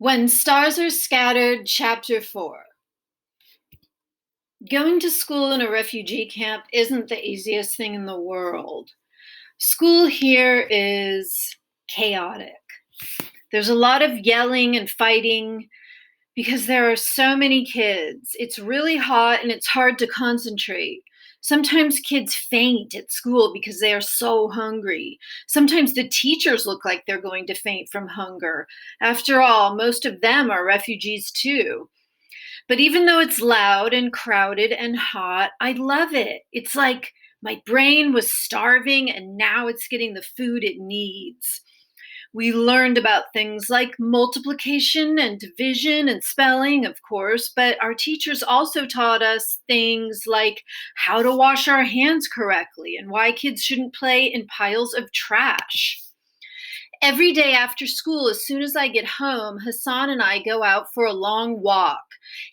When Stars Are Scattered, Chapter 4. Going to school in a refugee camp isn't the easiest thing in the world. School here is chaotic. There's a lot of yelling and fighting because there are so many kids. It's really hot and it's hard to concentrate. Sometimes kids faint at school because they are so hungry. Sometimes the teachers look like they're going to faint from hunger. After all, most of them are refugees too. But even though it's loud and crowded and hot, I love it. It's like my brain was starving and now it's getting the food it needs. We learned about things like multiplication and division and spelling, of course, but our teachers also taught us things like how to wash our hands correctly and why kids shouldn't play in piles of trash. Every day after school, as soon as I get home, Hassan and I go out for a long walk.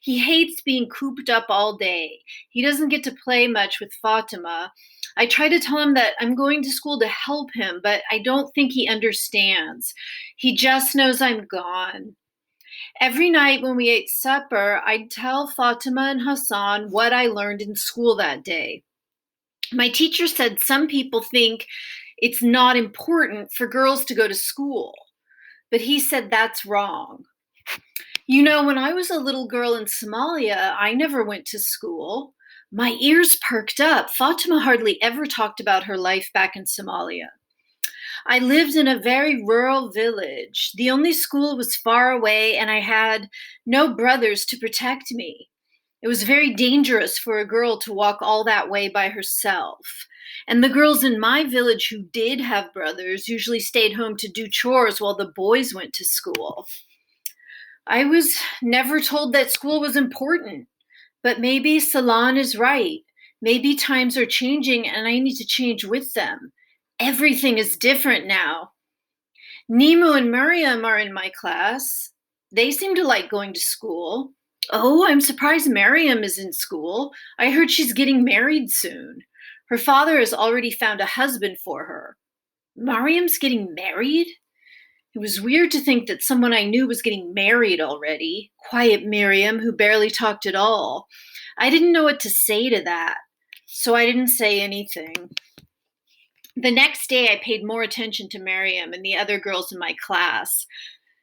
He hates being cooped up all day. He doesn't get to play much with Fatima. I try to tell him that I'm going to school to help him, but I don't think he understands. He just knows I'm gone. Every night when we ate supper, I'd tell Fatima and Hassan what I learned in school that day. My teacher said some people think it's not important for girls to go to school, but he said that's wrong. You know, when I was a little girl in Somalia, I never went to school. My ears perked up. Fatima hardly ever talked about her life back in Somalia. I lived in a very rural village. The only school was far away, and I had no brothers to protect me. It was very dangerous for a girl to walk all that way by herself. And the girls in my village who did have brothers usually stayed home to do chores while the boys went to school. I was never told that school was important, but maybe Salon is right. Maybe times are changing and I need to change with them. Everything is different now. Nemo and Miriam are in my class. They seem to like going to school. Oh, I'm surprised Miriam is in school. I heard she's getting married soon. Her father has already found a husband for her. Miriam's getting married? It was weird to think that someone I knew was getting married already. Quiet Miriam, who barely talked at all. I didn't know what to say to that, so I didn't say anything. The next day, I paid more attention to Miriam and the other girls in my class.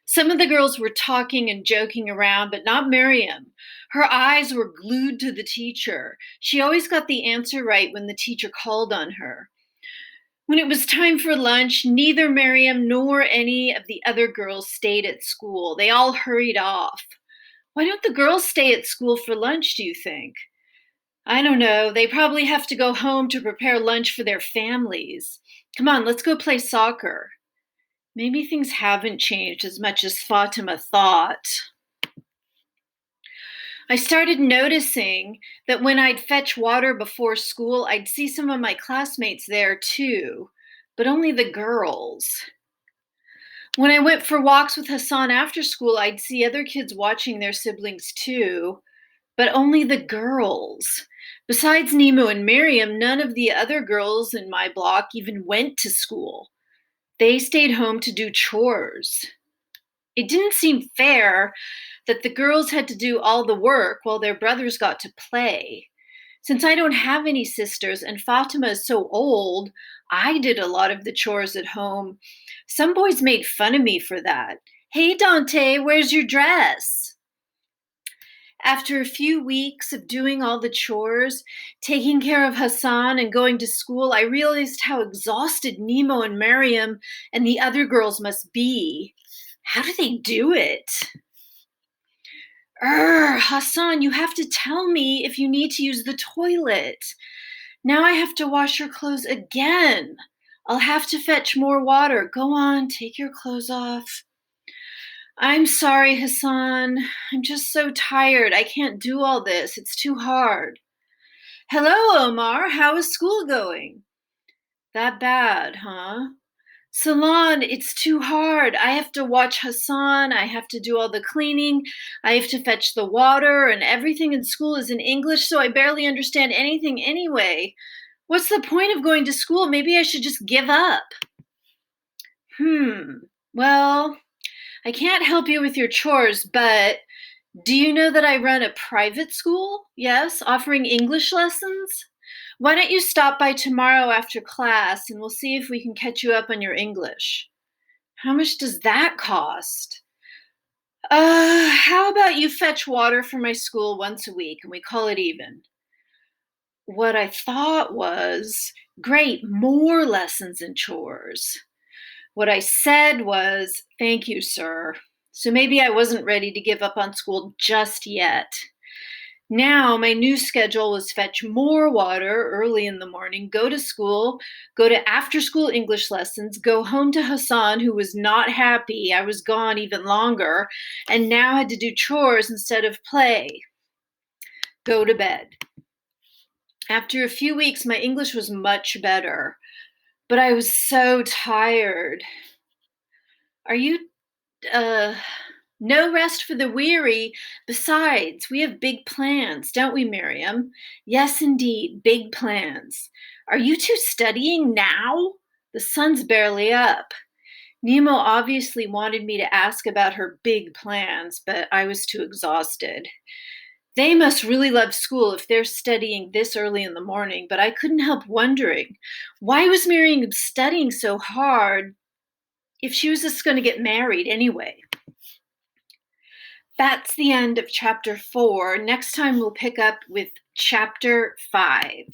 Some of the girls were talking and joking around, but not Miriam. Her eyes were glued to the teacher. She always got the answer right when the teacher called on her. When it was time for lunch, neither Miriam nor any of the other girls stayed at school. They all hurried off. Why don't the girls stay at school for lunch, do you think? I don't know. They probably have to go home to prepare lunch for their families. Come on, let's go play soccer. Maybe things haven't changed as much as Fatima thought. I started noticing that when I'd fetch water before school, I'd see some of my classmates there too, but only the girls. When I went for walks with Hassan after school, I'd see other kids watching their siblings too, but only the girls. Besides Nemo and Miriam, none of the other girls in my block even went to school. They stayed home to do chores. It didn't seem fair that the girls had to do all the work while their brothers got to play. Since I don't have any sisters and Fatima is so old, I did a lot of the chores at home. Some boys made fun of me for that. Hey, Dante, where's your dress? After a few weeks of doing all the chores, taking care of Hassan and going to school, I realized how exhausted Nemo and Miriam and the other girls must be. How do they do it? Hassan, you have to tell me if you need to use the toilet. Now I have to wash your clothes again. I'll have to fetch more water. Go on, take your clothes off. I'm sorry, Hassan. I'm just so tired. I can't do all this. It's too hard. Hello, Omar. How is school going? That bad, huh? Salon, it's too hard. I have to watch Hassan. I have to do all the cleaning. I have to fetch the water, and everything in school is in English, so I barely understand anything anyway. What's the point of going to school? Maybe I should just give up. Well, I can't help you with your chores, but do you know that I run a private school? Yes, offering English lessons? Why don't you stop by tomorrow after class and we'll see if we can catch you up on your English? How much does that cost? How about you fetch water for my school once a week and we call it even? What I thought was, great, more lessons and chores. What I said was, thank you, sir. So maybe I wasn't ready to give up on school just yet. Now, my new schedule was fetch more water early in the morning, go to school, go to after school English lessons, go home to Hassan, who was not happy I was gone even longer, and now had to do chores instead of play, go to bed. After a few weeks, my English was much better, but I was so tired. Are you uh No rest for the weary. Besides, we have big plans, don't we, Miriam? Yes, indeed, big plans. Are you two studying now? The sun's barely up. Nemo obviously wanted me to ask about her big plans, but I was too exhausted. They must really love school if they're studying this early in the morning, but I couldn't help wondering, why was Miriam studying so hard if she was just going to get married anyway? That's the end of chapter 4. Next time we'll pick up with chapter 5.